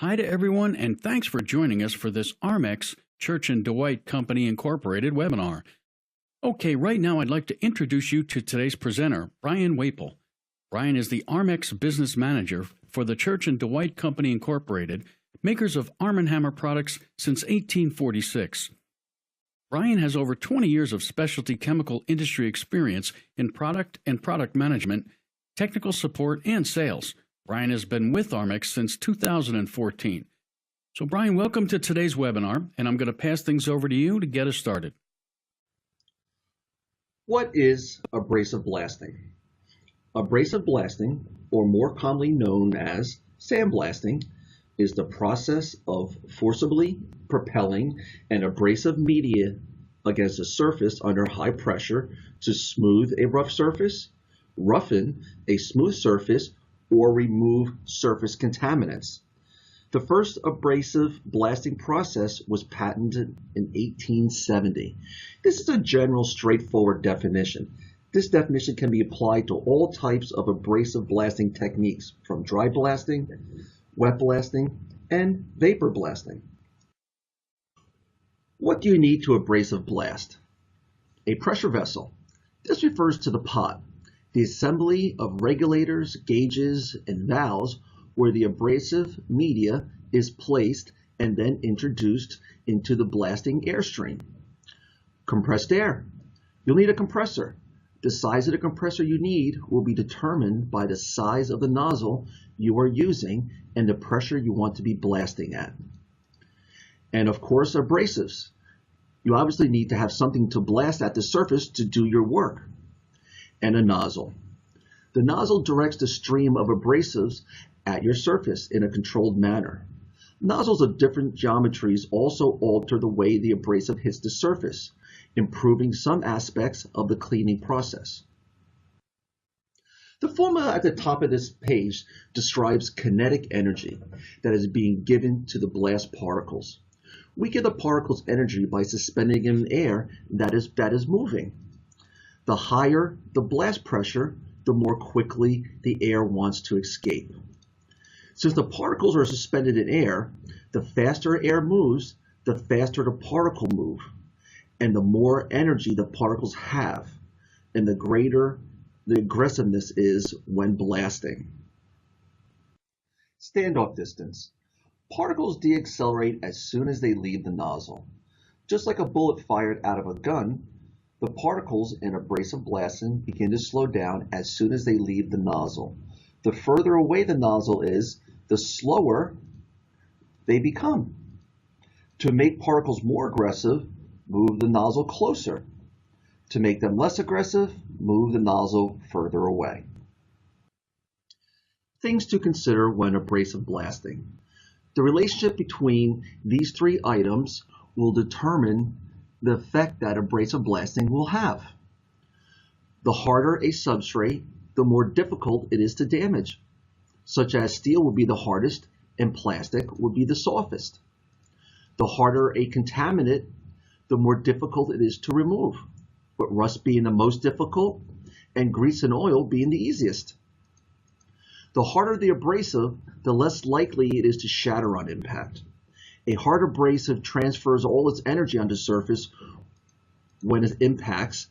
Hi to everyone, and thanks for joining us for this Armex Church and Dwight Company Incorporated webinar. Okay, right now I'd like to introduce you to today's presenter, Brian Waple. Brian is the Armex Business Manager for the Church and Dwight Company Incorporated, makers of Arm & Hammer products since 1846. Brian has over 20 years of specialty chemical industry experience in product and product management, technical support, and sales. Brian has been with Armex since 2014. So Brian, welcome to today's webinar, and I'm going to pass things over to you to get us started. What is abrasive blasting? Abrasive blasting, or more commonly known as sandblasting, is the process of forcibly propelling an abrasive media against a surface under high pressure to smooth a rough surface, roughen a smooth surface, or remove surface contaminants. The first abrasive blasting process was patented in 1870. This is a general, straightforward definition. This definition can be applied to all types of abrasive blasting techniques, from dry blasting, wet blasting, and vapor blasting. What do you need to abrasive blast? A pressure vessel. This refers to the pot, the assembly of regulators, gauges, and valves where the abrasive media is placed and then introduced into the blasting airstream. Compressed air. You'll need a compressor. The size of the compressor you need will be determined by the size of the nozzle you are using and the pressure you want to be blasting at. And of course, abrasives. You obviously need to have something to blast at the surface to do your work. And a nozzle. The nozzle directs the stream of abrasives at your surface in a controlled manner. Nozzles of different geometries also alter the way the abrasive hits the surface, improving some aspects of the cleaning process. The formula at the top of this page describes kinetic energy that is being given to the blast particles. We give the particles energy by suspending them in air that is moving. The higher the blast pressure, the more quickly the air wants to escape. Since the particles are suspended in air, the faster air moves, the faster the particle move, and the more energy the particles have, and the greater the aggressiveness is when blasting. Standoff distance. Particles deaccelerate as soon as they leave the nozzle. Just like a bullet fired out of a gun, the particles in abrasive blasting begin to slow down as soon as they leave the nozzle. The further away the nozzle is, the slower they become. To make particles more aggressive, move the nozzle closer. To make them less aggressive, move the nozzle further away. Things to consider when abrasive blasting. The relationship between these three items will determine the effect that abrasive blasting will have. The harder a substrate, the more difficult it is to damage, such as steel would be the hardest and plastic would be the softest. The harder a contaminant, the more difficult it is to remove, but rust being the most difficult and grease and oil being the easiest. The harder the abrasive, the less likely it is to shatter on impact. A hard abrasive transfers all its energy onto the surface when it impacts,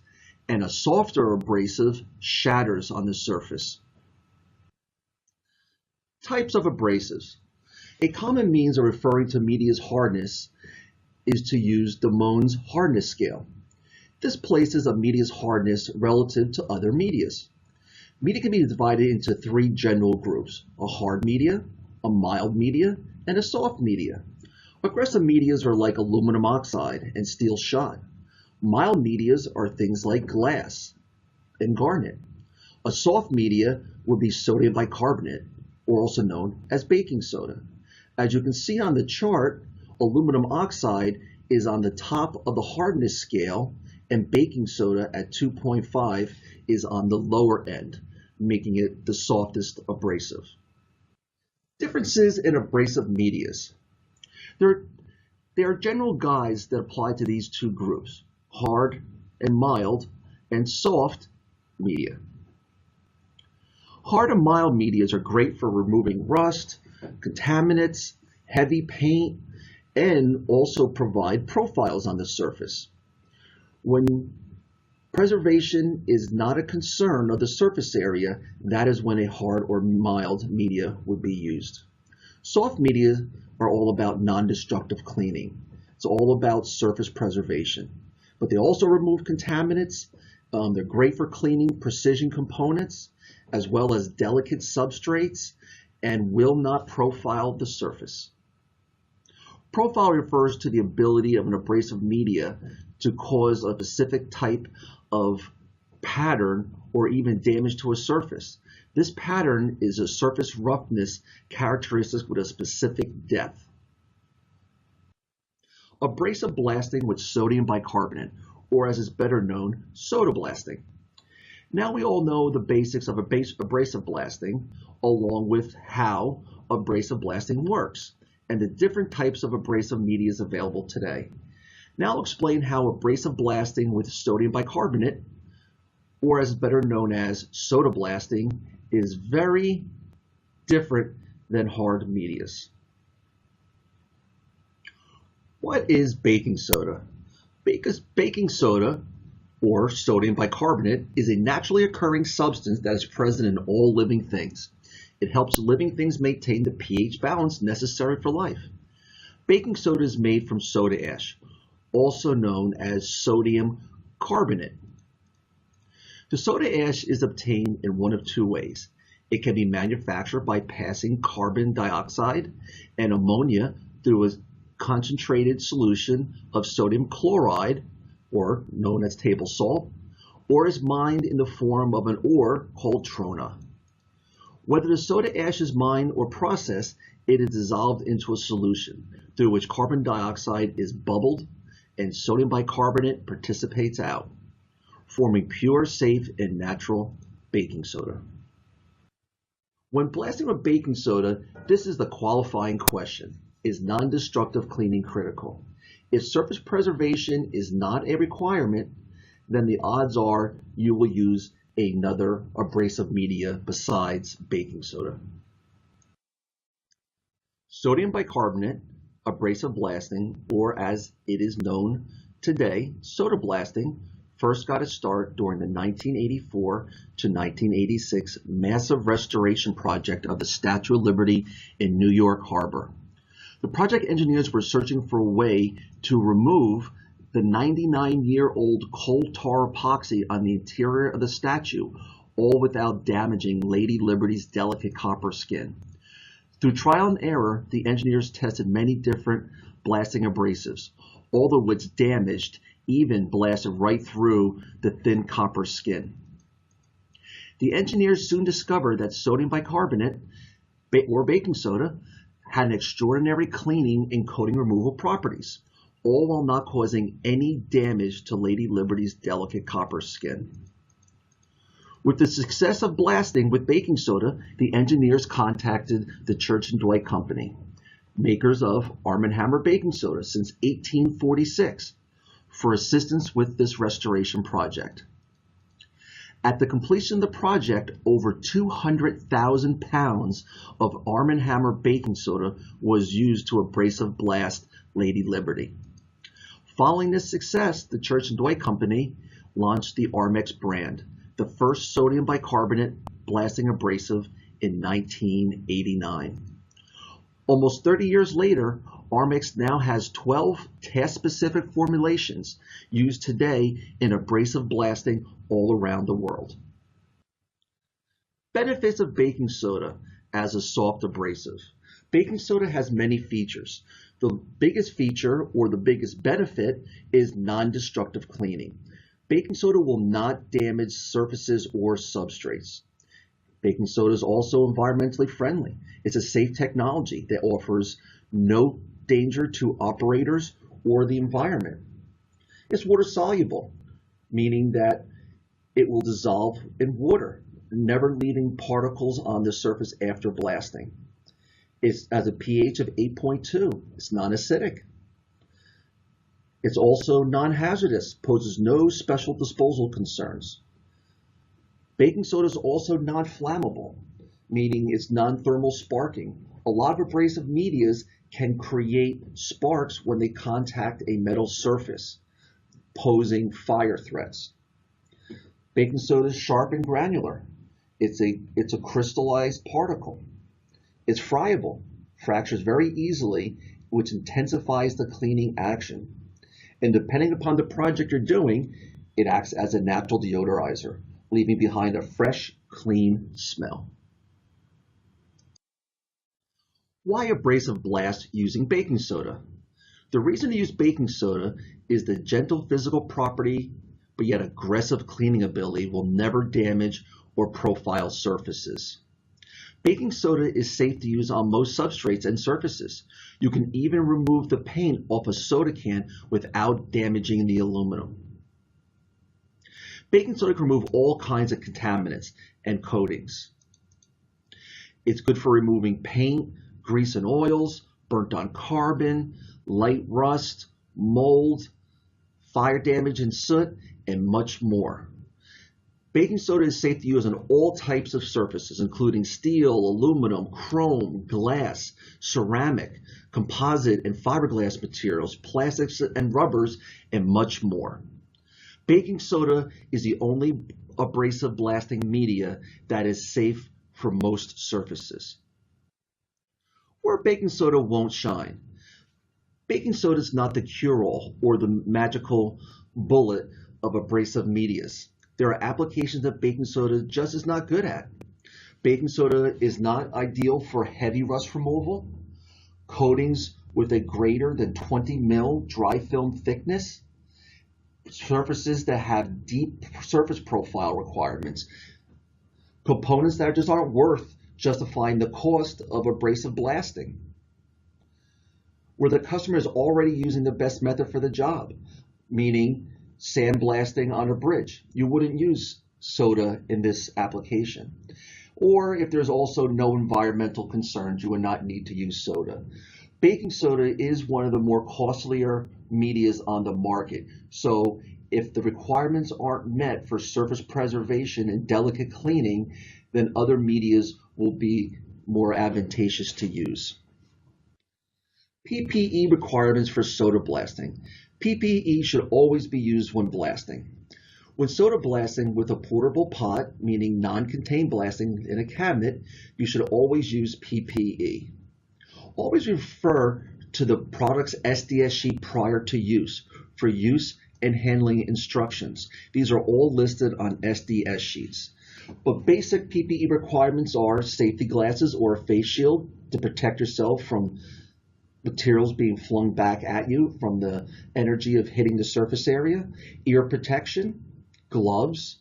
and a softer abrasive shatters on the surface. Types of abrasives. A common means of referring to media's hardness is to use the Mohs hardness scale. This places a media's hardness relative to other medias. Media can be divided into three general groups: a hard media, a mild media, and a soft media. Aggressive medias are like aluminum oxide and steel shot. Mild medias are things like glass and garnet. A soft media would be sodium bicarbonate, or also known as baking soda. As you can see on the chart, aluminum oxide is on the top of the hardness scale, and baking soda at 2.5 is on the lower end, making it the softest abrasive. Differences in abrasive medias. There are general guides that apply to these two groups: hard and mild, and soft media. Hard and mild medias are great for removing rust, contaminants, heavy paint, and also provide profiles on the surface. When preservation is not a concern of the surface area, that is when a hard or mild media would be used. Soft media are all about non-destructive cleaning. It's all about surface preservation. But they also remove contaminants. They're great for cleaning precision components as well as delicate substrates and will not profile the surface. Profile refers to the ability of an abrasive media to cause a specific type of pattern or even damage to a surface. This pattern is a surface roughness characteristic with a specific depth. Abrasive blasting with sodium bicarbonate, or as is better known, soda blasting. Now we all know the basics of abrasive blasting, along with how abrasive blasting works and the different types of abrasive media available today. Now I'll explain how abrasive blasting with sodium bicarbonate, or as is better known as soda blasting, is very different than hard medias. What is baking soda? Baking soda, or sodium bicarbonate, is a naturally occurring substance that is present in all living things. It helps living things maintain the pH balance necessary for life. Baking soda is made from soda ash, also known as sodium carbonate. The soda ash is obtained in one of two ways. It can be manufactured by passing carbon dioxide and ammonia through a concentrated solution of sodium chloride, or known as table salt, or is mined in the form of an ore called trona. Whether the soda ash is mined or processed, it is dissolved into a solution through which carbon dioxide is bubbled and sodium bicarbonate participates out, forming pure, safe, and natural baking soda. When blasting with baking soda, this is the qualifying question. Is non-destructive cleaning critical? If surface preservation is not a requirement, then the odds are you will use another abrasive media besides baking soda. Sodium bicarbonate abrasive blasting, or as it is known today, soda blasting, first got its start during the 1984 to 1986 massive restoration project of the Statue of Liberty in New York Harbor. The project engineers were searching for a way to remove the 99-year-old coal tar epoxy on the interior of the statue, all without damaging Lady Liberty's delicate copper skin. Through trial and error, the engineers tested many different blasting abrasives, all of which damaged, even blasted right through the thin copper skin. The engineers soon discovered that sodium bicarbonate, or baking soda, had an extraordinary cleaning and coating removal properties, all while not causing any damage to Lady Liberty's delicate copper skin. With the success of blasting with baking soda, the engineers contacted the Church and Dwight Company, makers of Arm & Hammer baking soda since 1846, for assistance with this restoration project. At the completion of the project, over 200,000 pounds of Arm & Hammer baking soda was used to abrasive blast Lady Liberty. Following this success, the Church and Dwight Company launched the Armex brand, the first sodium bicarbonate blasting abrasive in 1989. Almost 30 years later, Armex now has 12 task-specific formulations used today in abrasive blasting all around the world. Benefits of baking soda as a soft abrasive. Baking soda has many features. The biggest feature, or the biggest benefit, is non-destructive cleaning. Baking soda will not damage surfaces or substrates. Baking soda is also environmentally friendly. It's a safe technology that offers no danger to operators or the environment. It's water soluble, meaning that it will dissolve in water, never leaving particles on the surface after blasting. It has a pH of 8.2. It's non-acidic. It's also non-hazardous, poses no special disposal concerns. Baking soda is also non-flammable, meaning it's non-thermal sparking. A lot of abrasive medias can create sparks when they contact a metal surface, posing fire threats. Baking soda is sharp and granular. It's a crystallized particle. It's friable, fractures very easily, which intensifies the cleaning action. And depending upon the project you're doing, it acts as a natural deodorizer, leaving behind a fresh, clean smell. Why abrasive blast using baking soda? The reason to use baking soda is the gentle physical property, but yet aggressive cleaning ability will never damage or profile surfaces. Baking soda is safe to use on most substrates and surfaces. You can even remove the paint off a soda can without damaging the aluminum. Baking soda can remove all kinds of contaminants and coatings. It's good for removing paint, grease and oils, burnt on carbon, light rust, mold, fire damage and soot, and much more. Baking soda is safe to use on all types of surfaces, including steel, aluminum, chrome, glass, ceramic, composite and fiberglass materials, plastics and rubbers, and much more. Baking soda is the only abrasive blasting media that is safe for most surfaces. Where baking soda won't shine. Baking soda is not the cure-all or the magical bullet of abrasive medias. There are applications that baking soda just is not good at. Baking soda is not ideal for heavy rust removal, coatings with a greater than 20 mil dry film thickness, surfaces that have deep surface profile requirements, components that just aren't worth justifying the cost of abrasive blasting, where the customer is already using the best method for the job, meaning sandblasting on a bridge. You wouldn't use soda in this application. Or if there's also no environmental concerns, you would not need to use soda. Baking soda is one of the more costlier medias on the market. So if the requirements aren't met for surface preservation and delicate cleaning, then other medias will be more advantageous to use. PPE requirements for soda blasting. PPE should always be used when blasting. When soda blasting with a portable pot, meaning non-contained blasting in a cabinet, you should always use PPE. Always refer to the product's SDS sheet prior to use for use and handling instructions. These are all listed on SDS sheets. But basic PPE requirements are safety glasses or a face shield to protect yourself from materials being flung back at you from the energy of hitting the surface area, ear protection, gloves,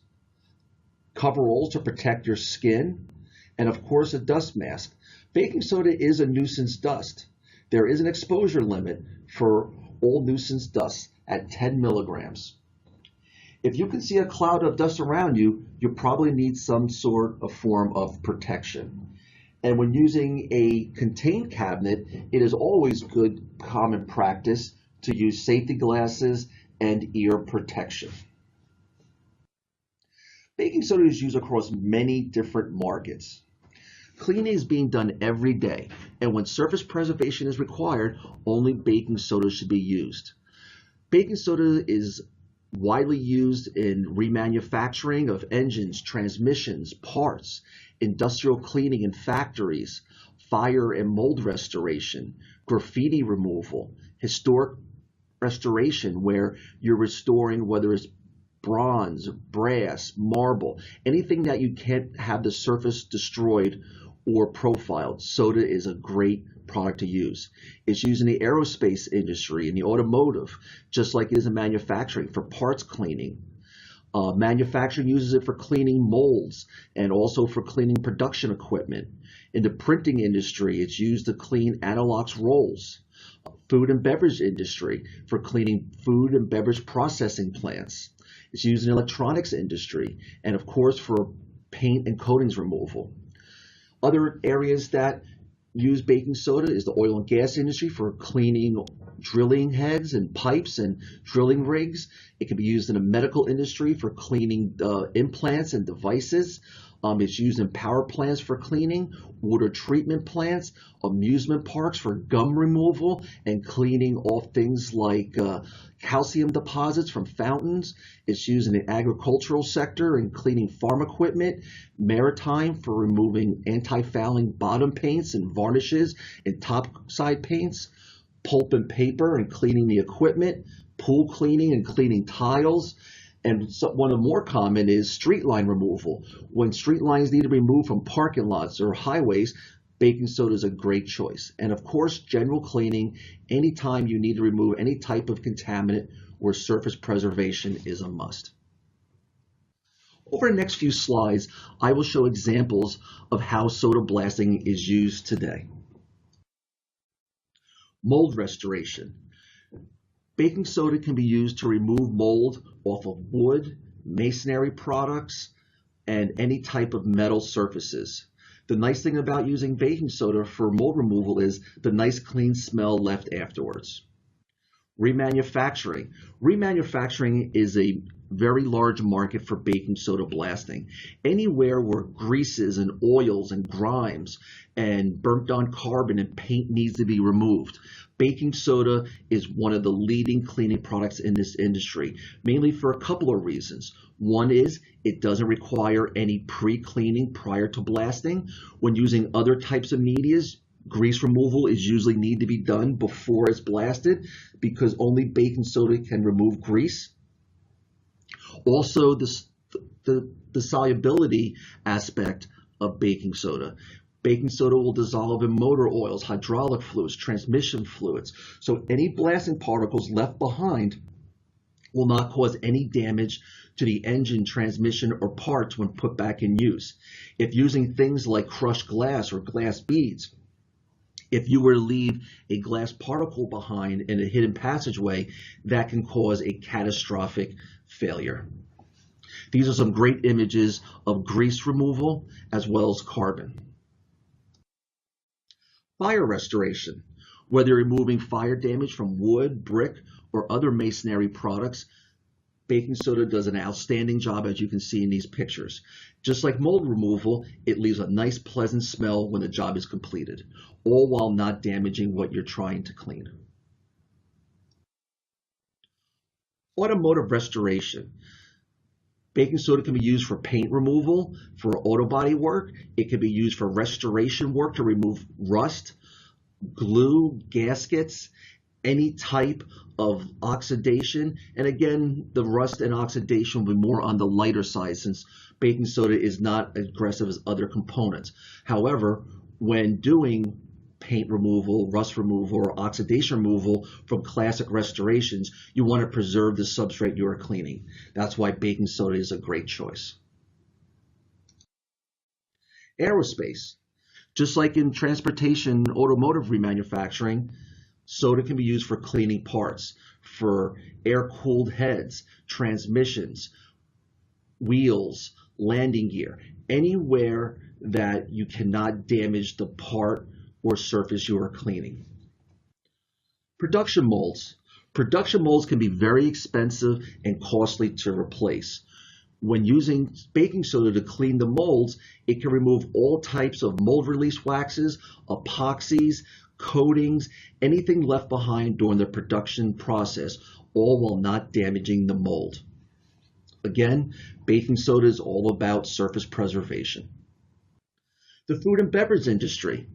coveralls to protect your skin, and of course a dust mask. Baking soda is a nuisance dust. There is an exposure limit for all nuisance dust at 10 milligrams. If you can see a cloud of dust around you, you probably need some sort of form of protection. And when using a contained cabinet, it is always good common practice to use safety glasses and ear protection. Baking soda is used across many different markets. Cleaning is being done every day, and when surface preservation is required, only baking soda should be used. Baking soda is widely used in remanufacturing of engines, transmissions, parts, industrial cleaning in factories, fire and mold restoration, graffiti removal, historic restoration where you're restoring whether it's bronze, brass, marble, anything that you can't have the surface destroyed or profiled. Soda is a great product to use. It's used in the aerospace industry, in the automotive, just like it is in manufacturing for parts cleaning. Manufacturing uses it for cleaning molds and also for cleaning production equipment. In the printing industry, it's used to clean analox rolls. Food and beverage industry for cleaning food and beverage processing plants. It's used in the electronics industry and of course for paint and coatings removal. Other areas that use baking soda is the oil and gas industry for cleaning drilling heads and pipes and drilling rigs. It can be used in the medical industry for cleaning implants and devices. It's used in power plants for cleaning, water treatment plants, amusement parks for gum removal and cleaning off things like calcium deposits from fountains. It's used in the agricultural sector in cleaning farm equipment, maritime for removing anti-fouling bottom paints and varnishes and topside paints, pulp and paper and cleaning the equipment, pool cleaning and cleaning tiles. And so one of the more common is street line removal. When street lines need to be removed from parking lots or highways, baking soda is a great choice. And of course, general cleaning, anytime you need to remove any type of contaminant or surface preservation is a must. Over the next few slides, I will show examples of how soda blasting is used today. Mold restoration. Baking soda can be used to remove mold off of wood, masonry products, and any type of metal surfaces. The nice thing about using baking soda for mold removal is the nice clean smell left afterwards. Remanufacturing. Remanufacturing is a very large market for baking soda blasting. Anywhere where greases and oils and grimes and burnt on carbon and paint needs to be removed. Baking soda is one of the leading cleaning products in this industry, mainly for a couple of reasons. One is it doesn't require any pre-cleaning prior to blasting. When using other types of medias, grease removal is usually need to be done before it's blasted because only baking soda can remove grease. Also, the solubility aspect of baking soda. Baking soda will dissolve in motor oils, hydraulic fluids, transmission fluids. So any blasting particles left behind will not cause any damage to the engine, transmission, or parts when put back in use. If using things like crushed glass or glass beads, if you were to leave a glass particle behind in a hidden passageway, that can cause a catastrophic failure. These are some great images of grease removal as well as carbon. Fire restoration. Whether you're removing fire damage from wood, brick, or other masonry products, baking soda does an outstanding job, as you can see in these pictures. Just like mold removal, it leaves a nice pleasant smell when the job is completed, all while not damaging what you're trying to clean. Automotive restoration. Baking soda can be used for paint removal, for auto body work. It can be used for restoration work to remove rust, glue, gaskets, any type of oxidation. And again, the rust and oxidation will be more on the lighter side since baking soda is not as aggressive as other components. However, when doing paint removal, rust removal, or oxidation removal from classic restorations, you want to preserve the substrate you are cleaning. That's why baking soda is a great choice. Aerospace. Just like in transportation, automotive remanufacturing, soda can be used for cleaning parts, for air-cooled heads, transmissions, wheels, landing gear, anywhere that you cannot damage the part or surface you are cleaning. Production molds. Production molds can be very expensive and costly to replace. When using baking soda to clean the molds, it can remove all types of mold release waxes, epoxies, coatings, anything left behind during the production process, all while not damaging the mold. Again, baking soda is all about surface preservation. The food and beverage industry.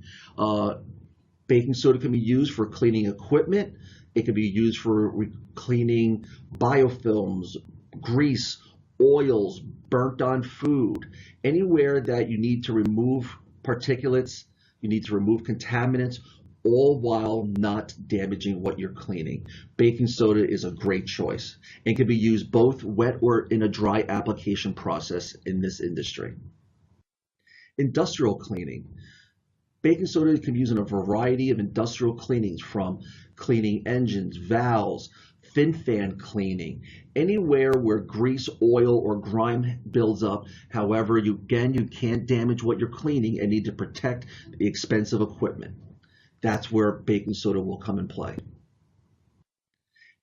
Baking soda can be used for cleaning equipment. It can be used for cleaning biofilms, grease, oils, burnt on food. Anywhere that you need to remove particulates, you need to remove contaminants, all while not damaging what you're cleaning. Baking soda is a great choice and can be used both wet or in a dry application process in this industry. Industrial cleaning. Baking soda can be used in a variety of industrial cleanings, from cleaning engines, valves, fin fan cleaning, anywhere where grease, oil, or grime builds up. However, you can't damage what you're cleaning and need to protect the expensive equipment. That's where baking soda will come in play.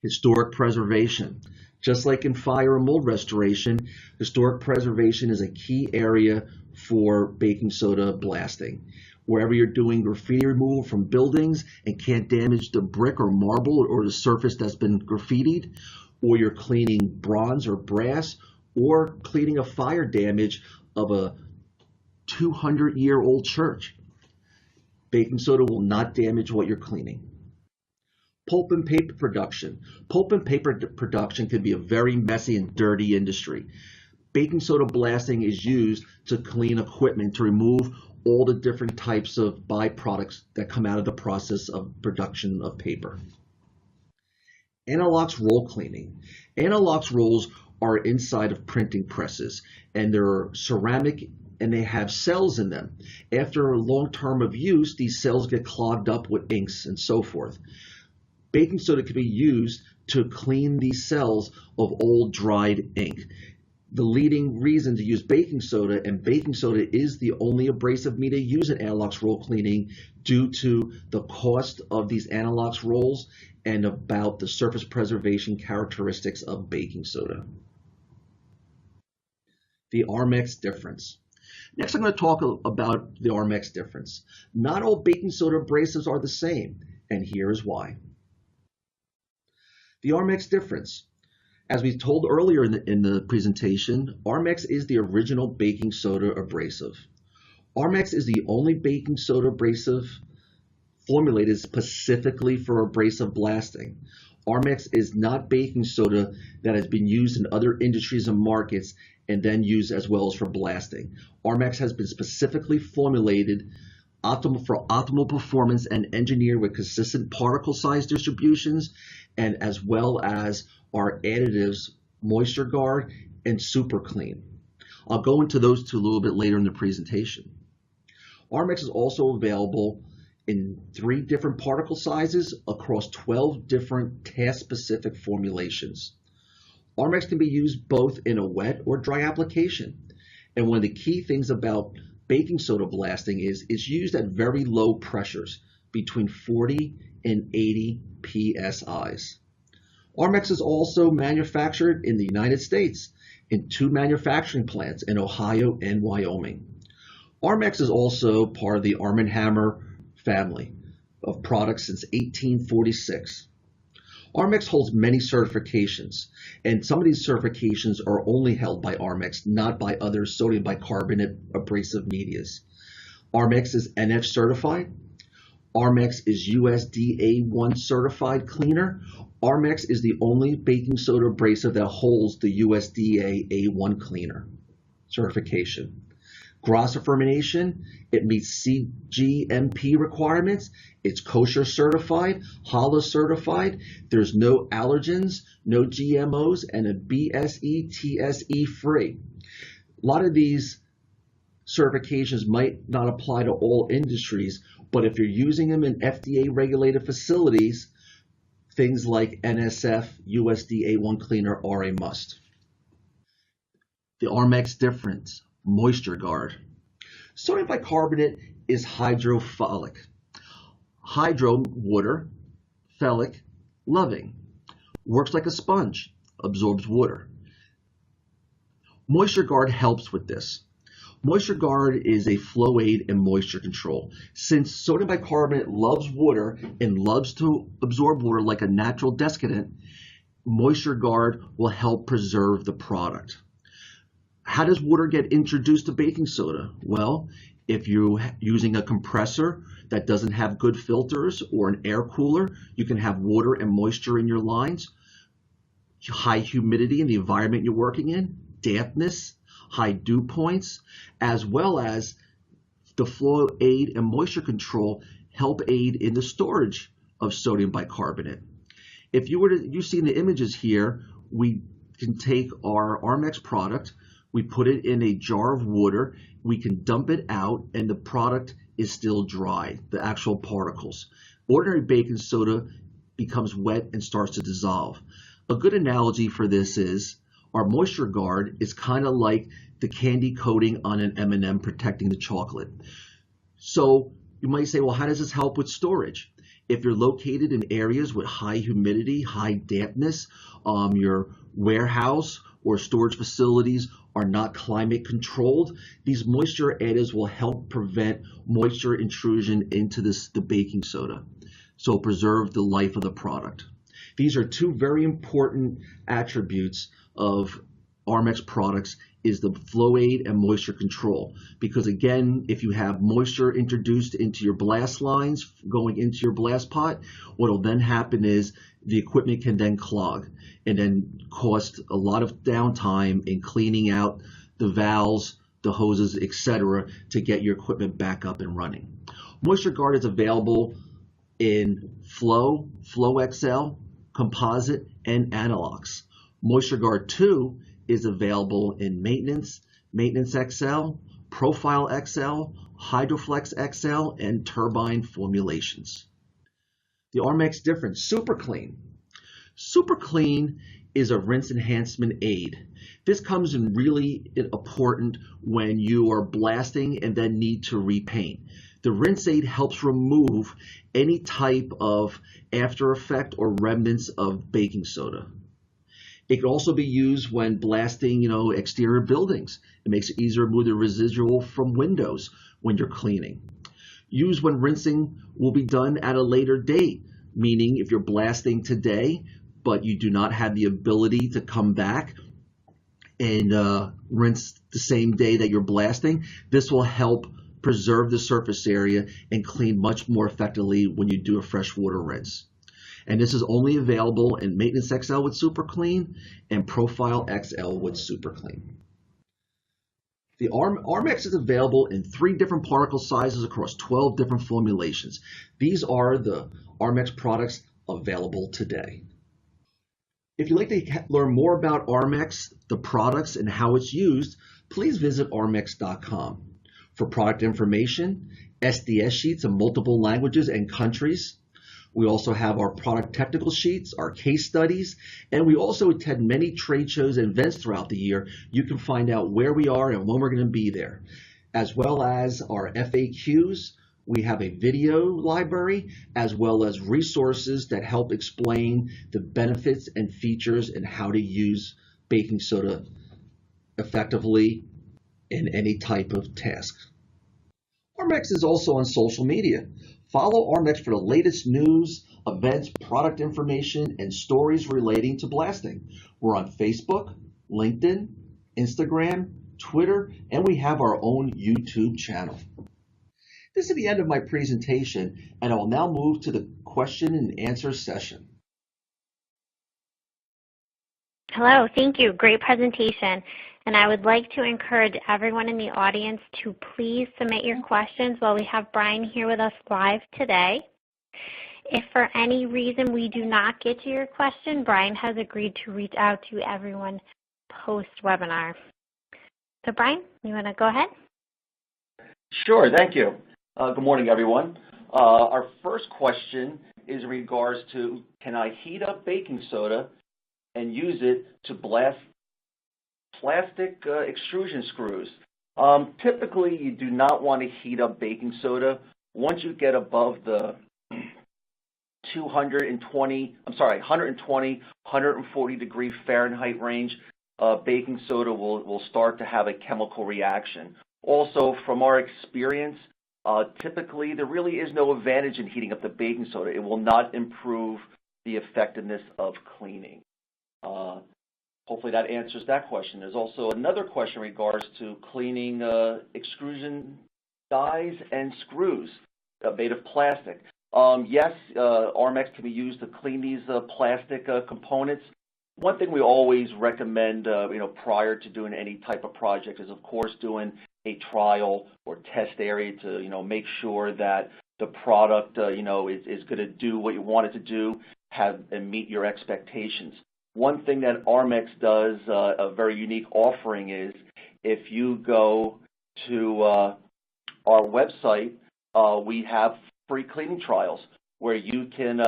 Historic preservation. Just like in fire and mold restoration, historic preservation is a key area for baking soda blasting. Wherever you're doing graffiti removal from buildings and can't damage the brick or marble or the surface that's been graffitied, or you're cleaning bronze or brass, or cleaning a fire damage of a 200-year-old church, baking soda will not damage what you're cleaning. Pulp and paper production. Pulp and paper production can be a very messy and dirty industry. Baking soda blasting is used to clean equipment to remove all the different types of byproducts that come out of the process of production of paper. Analox roll cleaning. Analox rolls are inside of printing presses, and they're ceramic and they have cells in them. After a long term of use, these cells get clogged up with inks and so forth. Baking soda can be used to clean these cells of old dried ink. The leading reason to use baking soda, and baking soda is the only abrasive media used in Analox roll cleaning due to the cost of these Analox rolls and about the surface preservation characteristics of baking soda. The Armex difference. Next, I'm going to talk about the Armex difference. Not all baking soda abrasives are the same, and here is why. The Armex difference. As we told earlier in the presentation, Armex is the original baking soda abrasive. Armex is the only baking soda abrasive formulated specifically for abrasive blasting. Armex is not baking soda that has been used in other industries and markets and then used as well as for blasting. Armex has been specifically formulated for optimal performance and engineered with consistent particle size distributions, and as well as our additives Moisture Guard and Super Clean. I'll go into those two a little bit later in the presentation. Armex is also available in 3 different particle sizes across 12 different task-specific formulations. Armex can be used both in a wet or dry application. And one of the key things about baking soda blasting is it's used at very low pressures, between 40 and 80 psi's. Armex is also manufactured in the United States in 2 manufacturing plants in Ohio and Wyoming. Armex is also part of the Arm & Hammer family of products since 1846. Armex holds many certifications, and some of these certifications are only held by Armex, not by other sodium bicarbonate abrasive medias. Armex is NF certified. Armex is USDA 1 certified cleaner. Armex is the only baking soda abrasive that holds the USDA A1 cleaner certification. Grosser-fermentation, it meets CGMP requirements. It's kosher certified, HALA certified. There's no allergens, no GMOs, and a BSE, TSE free. A lot of these certifications might not apply to all industries, but if you're using them in FDA regulated facilities, things like NSF, USDA 1 cleaner are a must. The Armex difference. Moisture Guard. Sodium bicarbonate is hydrophilic. Hydro, water, philic, loving. Works like a sponge, absorbs water. Moisture Guard helps with this. Moisture Guard is a flow aid and moisture control. Since sodium bicarbonate loves water and loves to absorb water like a natural desiccant, Moisture Guard will help preserve the product. How does water get introduced to baking soda? Well, if you're using a compressor that doesn't have good filters or an air cooler, you can have water and moisture in your lines. High humidity in the environment you're working in, dampness, high dew points, as well as the flow aid and moisture control help aid in the storage of sodium bicarbonate. If you see in the images here, we can take our Armex product, we put it in a jar of water, we can dump it out, and the product is still dry, the actual particles. Ordinary baking soda becomes wet and starts to dissolve. A good analogy for this is our Moisture Guard is kind of like the candy coating on an M&M protecting the chocolate. So you might say, well, how does this help with storage? If you're located in areas with high humidity, high dampness, your warehouse or storage facilities are not climate controlled, these moisture additives will help prevent moisture intrusion into the baking soda, so preserve the life of the product. These are two very important attributes of Armex products, is the flow aid and moisture control. Because again, if you have moisture introduced into your blast lines going into your blast pot, what will then happen is the equipment can then clog and then cost a lot of downtime in cleaning out the valves, the hoses, etc., to get your equipment back up and running. Moisture Guard is available in Flow, Flow XL, Composite, and Analox. Moisture Guard 2 is available in Maintenance, Maintenance XL, Profile XL, Hydroflex XL, and Turbine formulations. The Armex difference, Super Clean. Super Clean is a rinse enhancement aid. This comes in really important when you are blasting and then need to repaint. The rinse aid helps remove any type of after effect or remnants of baking soda. It can also be used when blasting, exterior buildings. It makes it easier to remove the residual from windows when you're cleaning. Used when rinsing will be done at a later date, meaning if you're blasting today, but you do not have the ability to come back and rinse the same day that you're blasting, this will help preserve the surface area and clean much more effectively when you do a freshwater rinse. And this is only available in Maintenance XL with Super Clean and Profile XL with Super Clean. The Armex is available in 3 different particle sizes across 12 different formulations. These are the Armex products available today. If you'd like to learn more about Armex, the products, and how it's used, please visit armex.com. For product information, SDS sheets in multiple languages and countries. We also have our product technical sheets, our case studies, and we also attend many trade shows and events throughout the year. You can find out where we are and when we're going to be there, as well as our FAQs. We have a video library, as well as resources that help explain the benefits and features and how to use baking soda effectively in any type of task. Armex is also on social media. Follow Armex for the latest news, events, product information, and stories relating to blasting. We're on Facebook, LinkedIn, Instagram, Twitter, and we have our own YouTube channel. This is the end of my presentation, and I will now move to the question and answer session. Hello, thank you. Great presentation. And I would like to encourage everyone in the audience to please submit your questions while we have Brian here with us live today. If for any reason we do not get to your question, Brian has agreed to reach out to everyone post-webinar. So Brian, you want to go ahead? Sure, thank you. Good morning, everyone. Our first question is in regards to, can I heat up baking soda and use it to blast plastic extrusion screws? Typically, you do not want to heat up baking soda. Once you get above the 120, 140 degree Fahrenheit range, baking soda will start to have a chemical reaction. Also, from our experience, typically there really is no advantage in heating up the baking soda. It will not improve the effectiveness of cleaning. Hopefully that answers that question. There's also another question in regards to cleaning extrusion dies and screws made of plastic. Yes, Armex can be used to clean these plastic components. One thing we always recommend, prior to doing any type of project is, of course, doing a trial or test area to, make sure that the product, is going to do what you want it to do, and meet your expectations. One thing that Armex does, a very unique offering, is if you go to our website, we have free cleaning trials where you can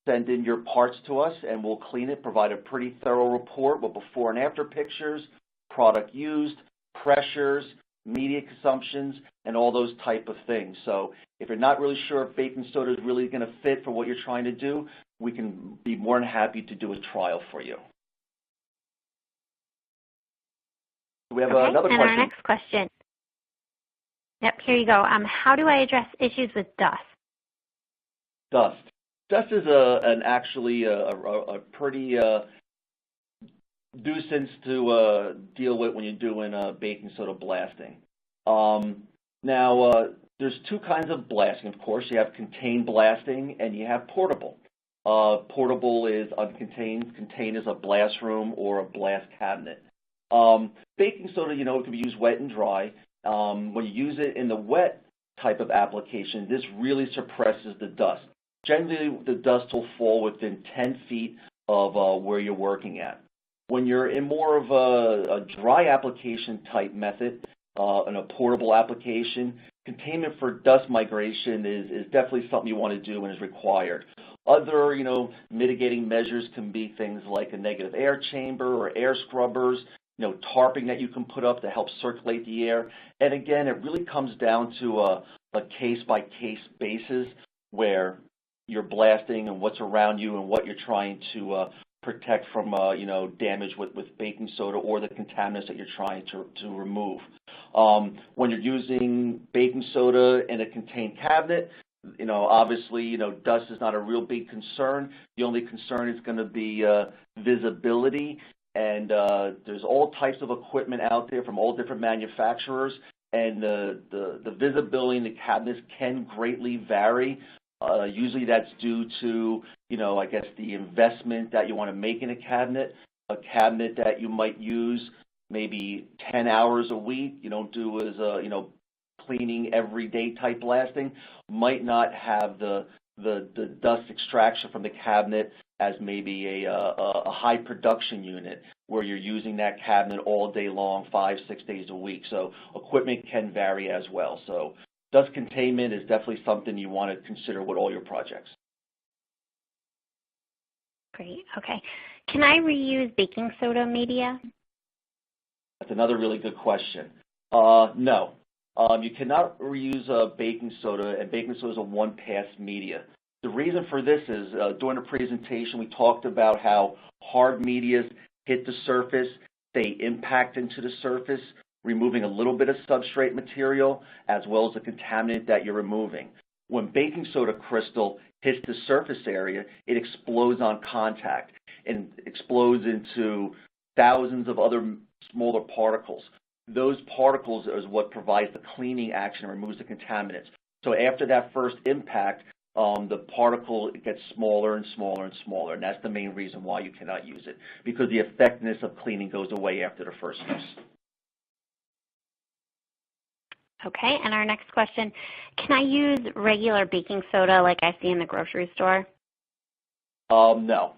send in your parts to us and we'll clean it, provide a pretty thorough report with before and after pictures, product used, pressures, media consumptions, and all those type of things. So if you're not really sure if baking soda is really going to fit for what you're trying to do, we can be more than happy to do a trial for you. We have another question. And our next question. Yep, here you go. How do I address issues with dust? Dust. Dust is actually a pretty nuisance to deal with when you're doing baking soda blasting. Now, there's two kinds of blasting, of course. You have contained blasting and you have portable. Portable is uncontained. Contained is a blast room or a blast cabinet. Baking soda, it can be used wet and dry. When you use it in the wet type of application, this really suppresses the dust. Generally, the dust will fall within 10 feet of where you're working at. When you're in more of a dry application type method, in a portable application, containment for dust migration is definitely something you want to do and is required. Other, mitigating measures can be things like a negative air chamber or air scrubbers, tarping that you can put up to help circulate the air. And again, it really comes down to a case-by-case basis where you're blasting and what's around you and what you're trying to protect from, damage with baking soda or the contaminants that you're trying to remove. When you're using baking soda in a contained cabinet, obviously, dust is not a real big concern. The only concern is going to be visibility. And there's all types of equipment out there from all different manufacturers, and the visibility in the cabinets can greatly vary. Usually that's due to, the investment that you want to make in a cabinet that you might use maybe 10 hours a week. You don't do as, cleaning everyday type blasting, might not have the dust extraction from the cabinet as maybe a high production unit where you're using that cabinet all day long, 5-6 days a week. So equipment can vary as well. So dust containment is definitely something you want to consider with all your projects. Great. Okay. Can I reuse baking soda media? That's another really good question. No. You cannot reuse baking soda, and baking soda is a one-pass media. The reason for this is during the presentation we talked about how hard medias hit the surface, they impact into the surface, removing a little bit of substrate material as well as the contaminant that you're removing. When baking soda crystal hits the surface area, it explodes on contact and explodes into thousands of other smaller particles. Those particles is what provides the cleaning action and removes the contaminants. So after that first impact, the particle gets smaller and smaller and smaller, and that's the main reason why you cannot use it, because the effectiveness of cleaning goes away after the first use. Okay, and our next question, can I use regular baking soda like I see in the grocery store? No.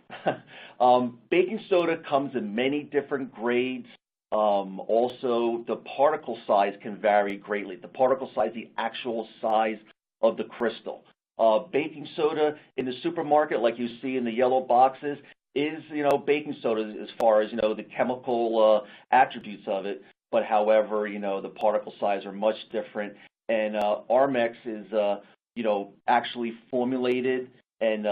Baking soda comes in many different grades. Also, the particle size can vary greatly. The particle size, the actual size of the crystal. Baking soda in the supermarket, like you see in the yellow boxes, is, baking soda as far as, the chemical attributes of it. But however, the particle size are much different. And Armex is, actually formulated and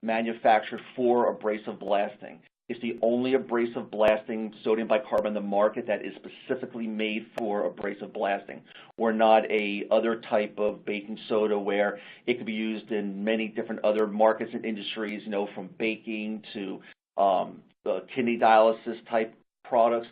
manufactured for abrasive blasting. It's the only abrasive blasting sodium bicarbonate in the market that is specifically made for abrasive blasting. We're not a other type of baking soda where it could be used in many different other markets and industries, from baking to kidney dialysis type products.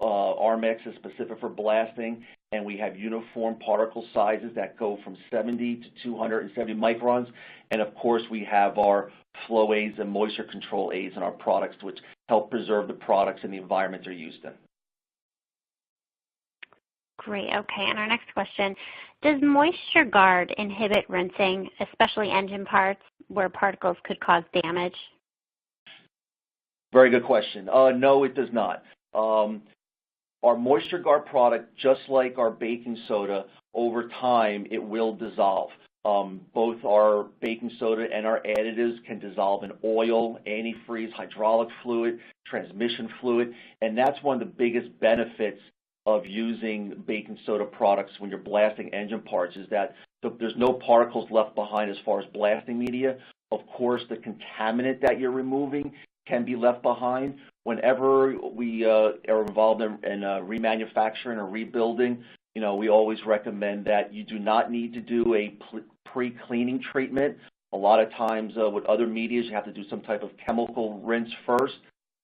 Armex is specific for blasting, and we have uniform particle sizes that go from 70 to 270 microns. And of course, we have our flow aids and moisture control aids in our products, which help preserve the products and the environment they're used in. Great. Okay. And our next question, does Moisture Guard inhibit rinsing, especially engine parts where particles could cause damage? Very good question. No, it does not. Our Moisture Guard product, just like our baking soda, over time it will dissolve. Both our baking soda and our additives can dissolve in oil, antifreeze, hydraulic fluid, transmission fluid, and that's one of the biggest benefits of using baking soda products when you're blasting engine parts is that there's no particles left behind as far as blasting media. Of course, the contaminant that you're removing can be left behind. Whenever we are involved in remanufacturing or rebuilding, we always recommend that you do not need to do a pre-cleaning treatment. A lot of times with other medias, you have to do some type of chemical rinse first,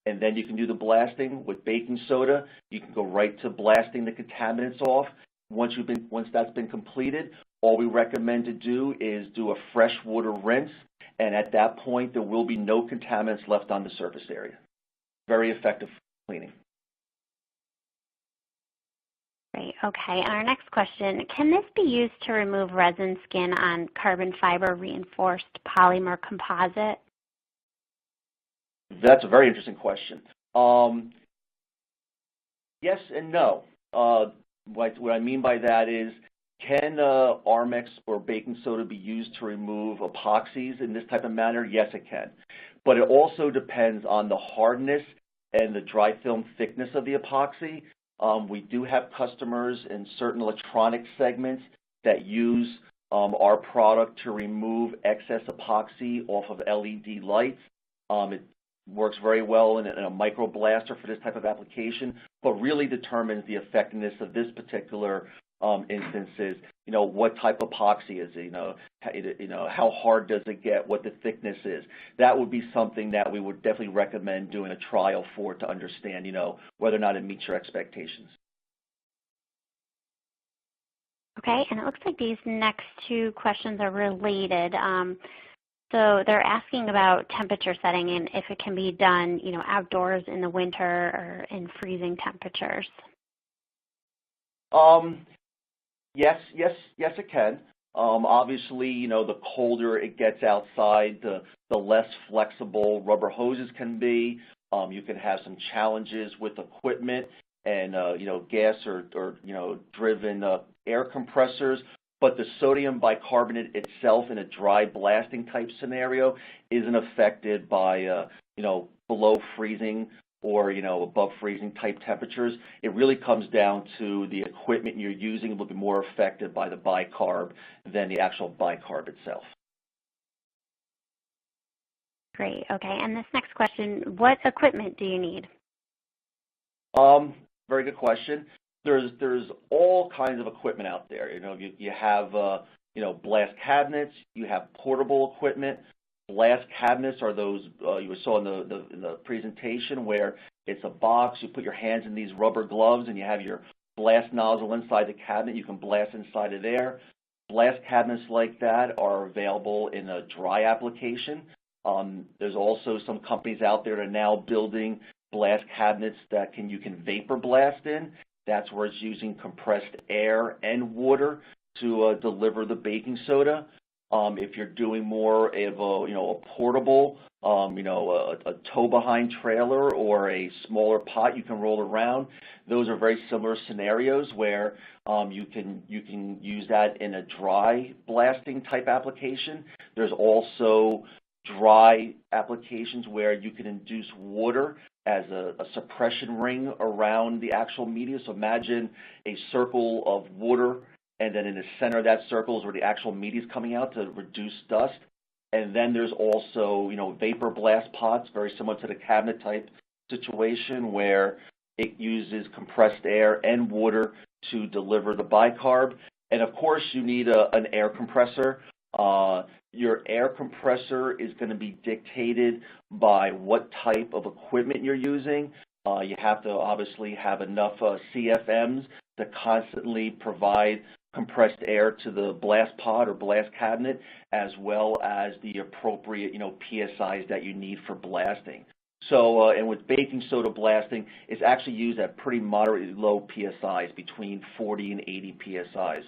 and then you can do the blasting. With baking soda, you can go right to blasting the contaminants off. Once that's been completed, all we recommend to do is do a fresh water rinse, and at that point, there will be no contaminants left on the surface area. Very effective cleaning. Great. Okay. Our next question, can this be used to remove resin skin on carbon fiber reinforced polymer composite? That's a very interesting question. Yes and no. What I mean by that is, can Armex or baking soda be used to remove epoxies in this type of manner? Yes, it can. But it also depends on the hardness and the dry film thickness of the epoxy. We do have customers in certain electronic segments that use our product to remove excess epoxy off of LED lights. It works very well in a microblaster for this type of application, but really determines the effectiveness of this particular instances, what type of epoxy is it, how hard does it get, what the thickness is. That would be something that we would definitely recommend doing a trial for to understand, whether or not it meets your expectations. Okay, and it looks like these next two questions are related. So they're asking about temperature setting and if it can be done, outdoors in the winter or in freezing temperatures. Yes, it can. Obviously, the colder it gets outside, the less flexible rubber hoses can be. You can have some challenges with equipment and, gas or driven air compressors. But the sodium bicarbonate itself in a dry blasting type scenario isn't affected by, below freezing or, above freezing type temperatures. It really comes down to the equipment you're using will be more affected by the bicarb than the actual bicarb itself. Great. Okay. And this next question, what equipment do you need? Very good question. There's all kinds of equipment out there. You have blast cabinets. You have portable equipment. Blast cabinets are those you saw in the presentation where it's a box. You put your hands in these rubber gloves and you have your blast nozzle inside the cabinet. You can blast inside of there. Blast cabinets like that are available in a dry application. There's also some companies out there that are now building blast cabinets that you can vapor blast in. That's where it's using compressed air and water to deliver the baking soda. If you're doing more of a portable, a tow-behind trailer or a smaller pot you can roll around, those are very similar scenarios where you can use that in a dry blasting type application. There's also dry applications where you can induce water as a suppression ring around the actual media. So imagine a circle of water, and then in the center of that circle is where the actual media is coming out to reduce dust. And then there's also, vapor blast pots, very similar to the cabinet type situation where it uses compressed air and water to deliver the bicarb. And of course, you need an air compressor. Your air compressor is going to be dictated by what type of equipment you're using. You have to obviously have enough CFMs to constantly provide compressed air to the blast pod or blast cabinet, as well as the appropriate, PSIs that you need for blasting. So, and with baking soda blasting, it's actually used at pretty moderately low PSIs, between 40 and 80 PSIs.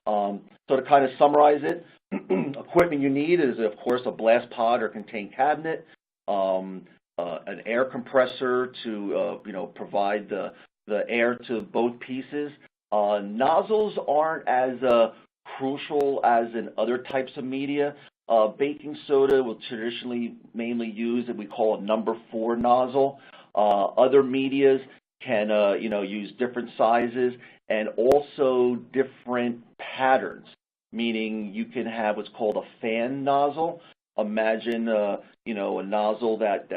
So to kind of summarize it, equipment you need is, of course, a blast pod or contained cabinet, an air compressor to, provide the air to both pieces. Nozzles aren't as crucial as in other types of media. Baking soda will traditionally mainly use what we call a number 4 nozzle. Other medias can use different sizes and also different patterns, meaning you can have what's called a fan nozzle. Imagine a nozzle that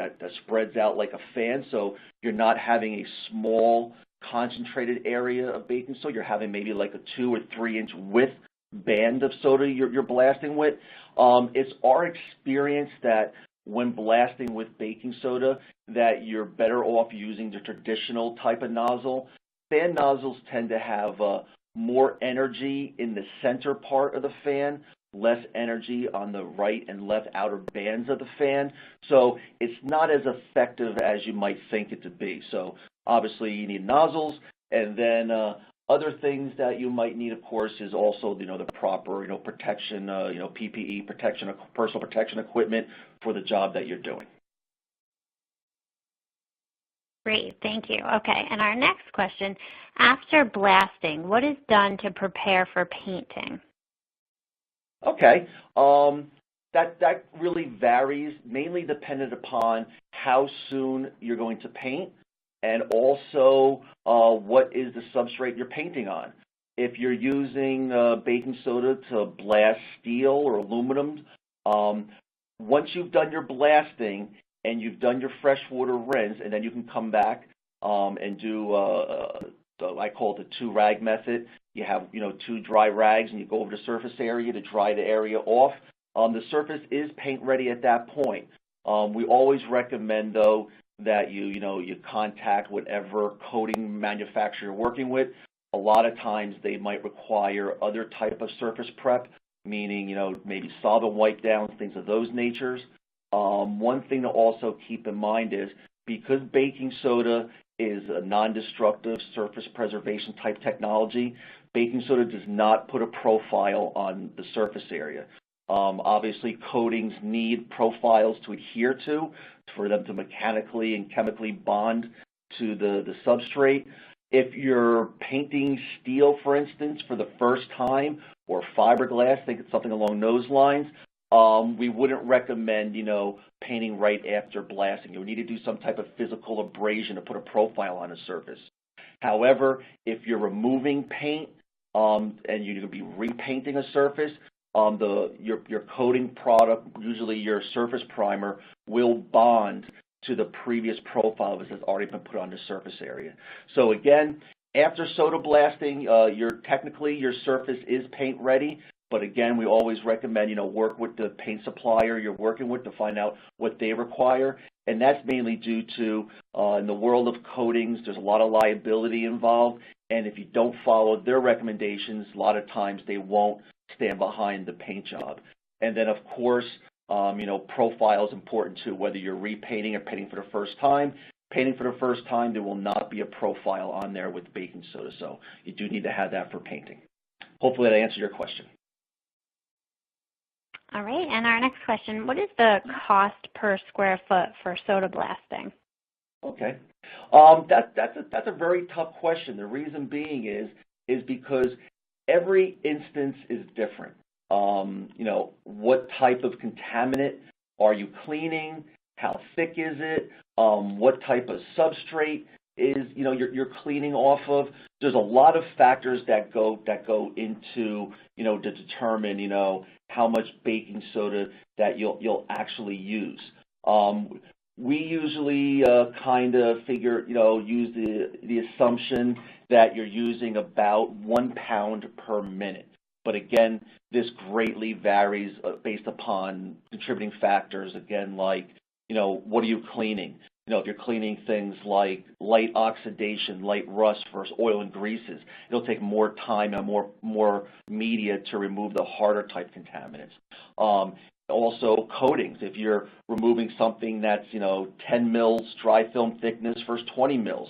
spreads out like a fan, so you're not having a small concentrated area of baking soda. You're having maybe like a 2 or 3 inch width band of soda you're blasting with. It's our experience that when blasting with baking soda that you're better off using the traditional type of nozzle. Fan nozzles tend to have more energy in the center part of the fan, less energy on the right and left outer bands of the fan. So it's not as effective as you might think it to be. So obviously you need nozzles, and then other things that you might need, of course, is also the proper protection, PPE protection, personal protection equipment for the job that you're doing. Great, thank you. Okay, and our next question, after blasting, what is done to prepare for painting? Okay, that really varies, mainly dependent upon how soon you're going to paint, and also what is the substrate you're painting on. If you're using baking soda to blast steel or aluminum, once you've done your blasting and you've done your freshwater rinse, and then you can come back and do, I call it the 2-rag method. You have 2 dry rags, and you go over the surface area to dry the area off. The surface is paint ready at that point. We always recommend, though, that you contact whatever coating manufacturer you're working with. A lot of times they might require other type of surface prep, meaning maybe solvent wipe downs, things of those natures. One thing to also keep in mind is because baking soda is a non-destructive surface preservation type technology, baking soda does not put a profile on the surface area. Obviously, coatings need profiles to adhere to for them to mechanically and chemically bond to the substrate. If you're painting steel, for instance, for the first time, or fiberglass, think it's something along those lines, we wouldn't recommend, painting right after blasting. You would need to do some type of physical abrasion to put a profile on a surface. However, if you're removing paint and you're going to be repainting a surface, your coating product, usually your surface primer, will bond to the previous profile that has already been put on the surface area. So again, after soda blasting, technically your surface is paint ready. But again, we always recommend, work with the paint supplier you're working with to find out what they require. And that's mainly due to, in the world of coatings, there's a lot of liability involved. And if you don't follow their recommendations, a lot of times they won't stand behind the paint job. And then, of course, profile is important too, whether you're repainting or painting for the first time. Painting for the first time, there will not be a profile on there with baking soda. So you do need to have that for painting. Hopefully that answered your question. All right, and our next question, what is the cost per square foot for soda blasting? Okay, that's a very tough question. The reason being is because every instance is different. What type of contaminant are you cleaning? How thick is it? What type of substrate is you're cleaning off of? There's a lot of factors that go into to determine how much baking soda that you'll actually use. We usually kind of figure use the assumption that you're using about 1 pound per minute. But again, this greatly varies based upon contributing factors. Again, like what are you cleaning? If you're cleaning things like light oxidation, light rust versus oil and greases, it'll take more time and more media to remove the harder type contaminants. Also, coatings. If you're removing something that's 10 mils dry film thickness versus 20 mils,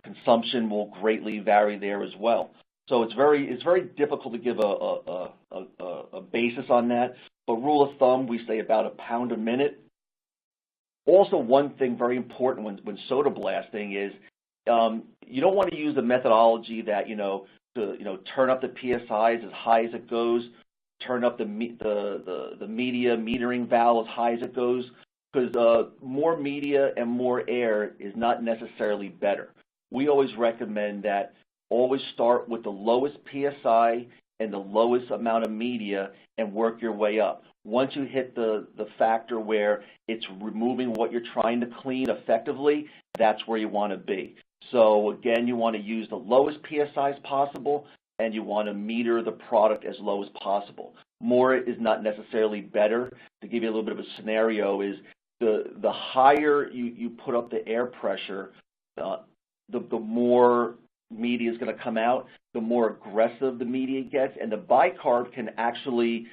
consumption will greatly vary there as well. So it's very difficult to give a basis on that. But rule of thumb, we say about 1 pound a minute. Also, one thing very important when soda blasting is you don't want to use the methodology that to turn up the PSIs as high as it goes, turn up the media metering valve as high as it goes, because more media and more air is not necessarily better. we always recommend that always start with the lowest PSI and the lowest amount of media and work your way up. Once you hit the factor where it's removing what you're trying to clean effectively, that's where you want to be. So again, you want to use the lowest PSIs possible, and you want to meter the product as low as possible. More is not necessarily better. To give you a little bit of a scenario is the higher you put up the air pressure, the more media is going to come out, the more aggressive the media gets, and the bicarb can actually,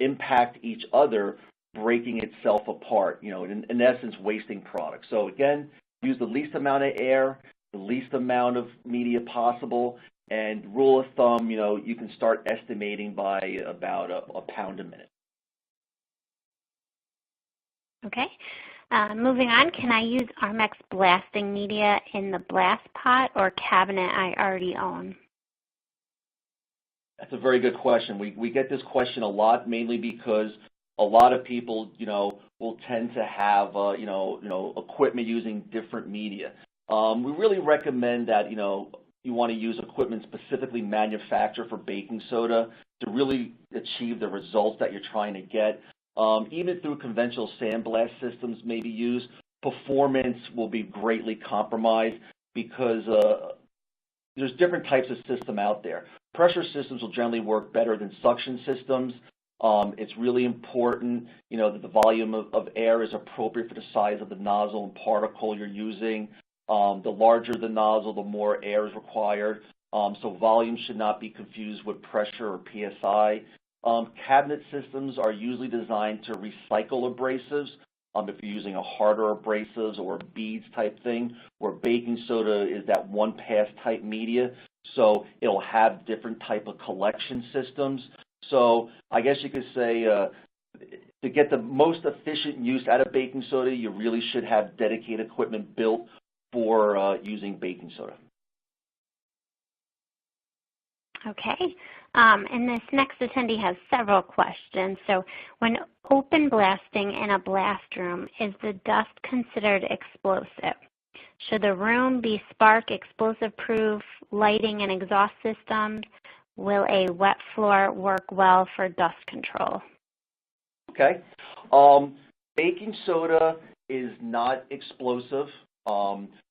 impact each other, breaking itself apart, in essence, wasting product. So again, use the least amount of air, the least amount of media possible, and rule of thumb, you can start estimating by about a pound a minute. Okay. Moving on, can I use Armex blasting media in the blast pot or cabinet I already own? That's a very good question. We get this question a lot, mainly because a lot of people, will tend to have, equipment using different media. We really recommend that, you want to use equipment specifically manufactured for baking soda to really achieve the results that you're trying to get. Even through conventional sandblast systems may be used, performance will be greatly compromised because there's different types of system out there. Pressure systems will generally work better than suction systems. It's really important, that the volume of air is appropriate for the size of the nozzle and particle you're using. The larger the nozzle, the more air is required. So volume should not be confused with pressure or PSI. Cabinet systems are usually designed to recycle abrasives. If you're using a harder abrasives or a beads type thing, where baking soda is that one-pass type media, so it'll have different type of collection systems. So I guess you could say to get the most efficient use out of baking soda, you really should have dedicated equipment built for using baking soda. Okay. And this next attendee has several questions. So when open blasting in a blast room, is the dust considered explosive? Should the room be spark explosive proof, lighting and exhaust systems? Will a wet floor work well for dust control? Okay. Baking soda is not explosive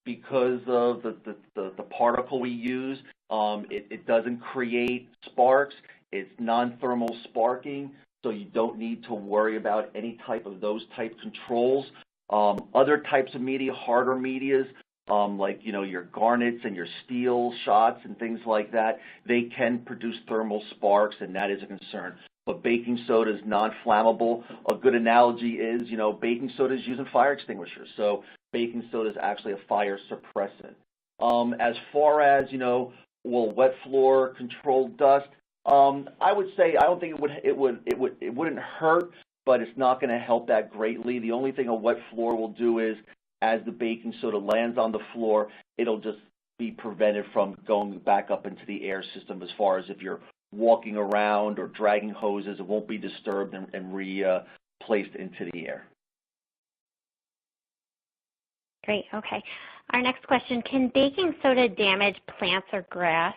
because of the particle we use. It doesn't create sparks. It's non-thermal sparking, so you don't need to worry about any type of those type controls. Other types of media, harder medias, like your garnets and your steel shots and things like that, they can produce thermal sparks, and that is a concern. But baking soda is non-flammable. A good analogy is, baking soda is using fire extinguishers, so baking soda is actually a fire suppressant. As far as will wet floor control dust? I would say I don't think it wouldn't hurt, but it's not going to help that greatly. The only thing a wet floor will do is, as the baking soda lands on the floor, it'll just be prevented from going back up into the air system. As far as if you're walking around or dragging hoses, it won't be disturbed and replaced into the air. Great. Okay. Our next question, can baking soda damage plants or grass?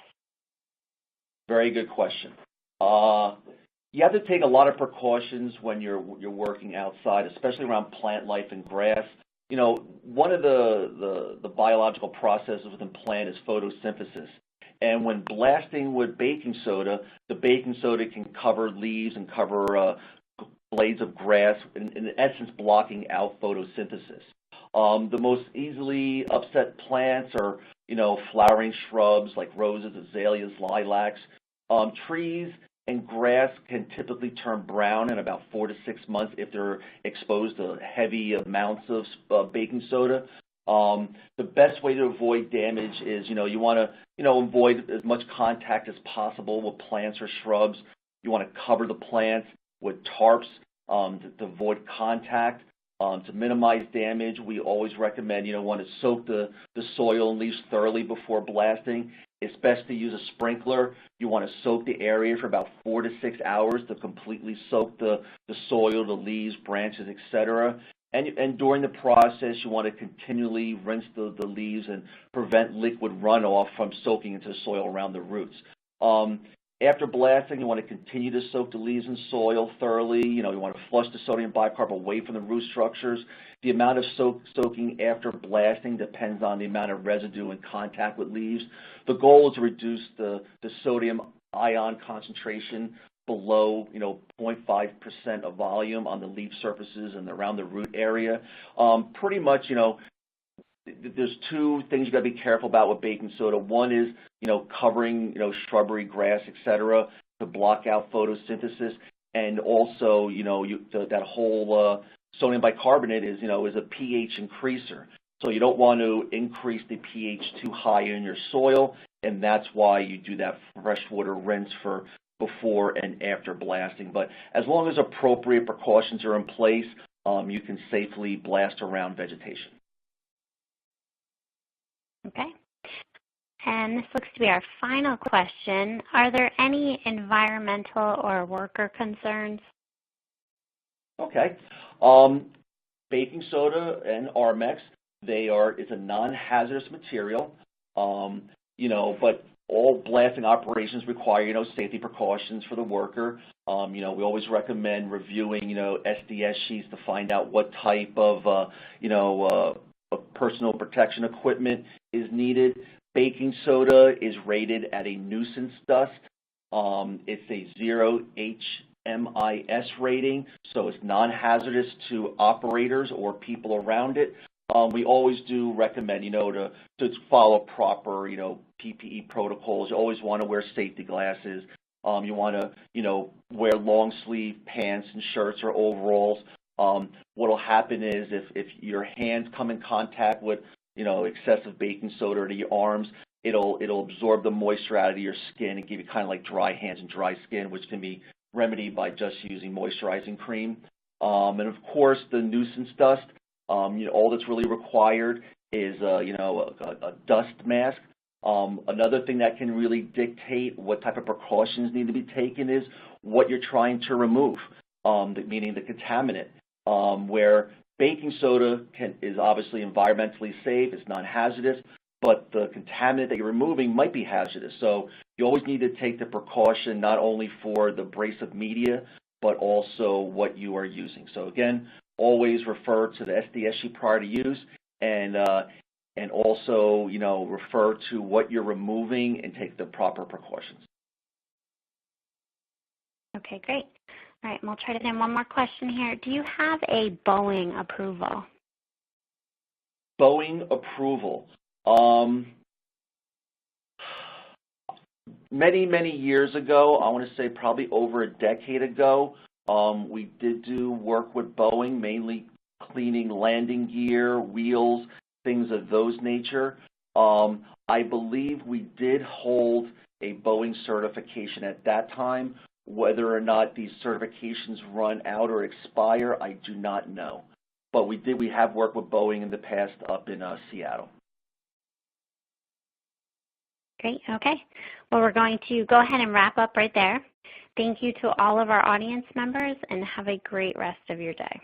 Very good question. You have to take a lot of precautions when you're working outside, especially around plant life and grass. One of the biological processes within plant is photosynthesis. And when blasting with baking soda, the baking soda can cover leaves and cover blades of grass, in essence blocking out photosynthesis. The most easily upset plants are, flowering shrubs like roses, azaleas, lilacs. Trees and grass can typically turn brown in about 4 to 6 months if they're exposed to heavy amounts of baking soda. The best way to avoid damage is, you want to, avoid as much contact as possible with plants or shrubs. You want to cover the plants with tarps to avoid contact. To minimize damage, we always recommend, want to soak the soil and leaves thoroughly before blasting. It's best to use a sprinkler. You want to soak the area for about 4 to 6 hours to completely soak the soil, the leaves, branches, etc. And during the process, you want to continually rinse the leaves and prevent liquid runoff from soaking into the soil around the roots. After blasting, you want to continue to soak the leaves and soil thoroughly. You want to flush the sodium bicarb away from the root structures. The amount of soaking after blasting depends on the amount of residue in contact with leaves. The goal is to reduce the sodium ion concentration below 0.5% of volume on the leaf surfaces and around the root area. Pretty much, there's two things you got to be careful about with baking soda. One is, covering, shrubbery, grass, etc., to block out photosynthesis, and also, that whole sodium bicarbonate is a pH increaser. So you don't want to increase the pH too high in your soil, and that's why you do that freshwater rinse for before and after blasting. But as long as appropriate precautions are in place, you can safely blast around vegetation. Okay. And this looks to be our final question. Are there any environmental or worker concerns? Okay. Baking soda and Armex, it's a non-hazardous material, but all blasting operations require, safety precautions for the worker. We always recommend reviewing, SDS sheets to find out what type of, personal protection equipment is needed. Baking soda is rated at a nuisance dust. It's a 0 HMIS rating, so it's non-hazardous to operators or people around it. We always do recommend, to follow proper, PPE protocols. You always want to wear safety glasses. You want to, wear long sleeve pants and shirts or overalls. What will happen is if your hands come in contact with, excessive baking soda to your arms, it'll absorb the moisture out of your skin and give you kind of like dry hands and dry skin, which can be remedied by just using moisturizing cream. And of course, the nuisance dust. All that's really required is, a dust mask. Another thing that can really dictate what type of precautions need to be taken is what you're trying to remove, meaning the contaminant. Where baking soda is obviously environmentally safe, it's non-hazardous, but the contaminant that you're removing might be hazardous. So you always need to take the precaution not only for the abrasive media, but also what you are using. So again, always refer to the SDS sheet prior to use, and also, refer to what you're removing and take the proper precautions. Okay, great. All right, and we'll try to get in one more question here. Do you have a Boeing approval? Boeing approval. Many years ago, I want to say probably over a decade ago, we did do work with Boeing, mainly cleaning landing gear, wheels, things of those nature. I believe we did hold a Boeing certification at that time. Whether or not these certifications run out or expire, I do not know. But we have worked with Boeing in the past up in Seattle. Great, okay. Well, we're going to go ahead and wrap up right there. Thank you to all of our audience members, and have a great rest of your day.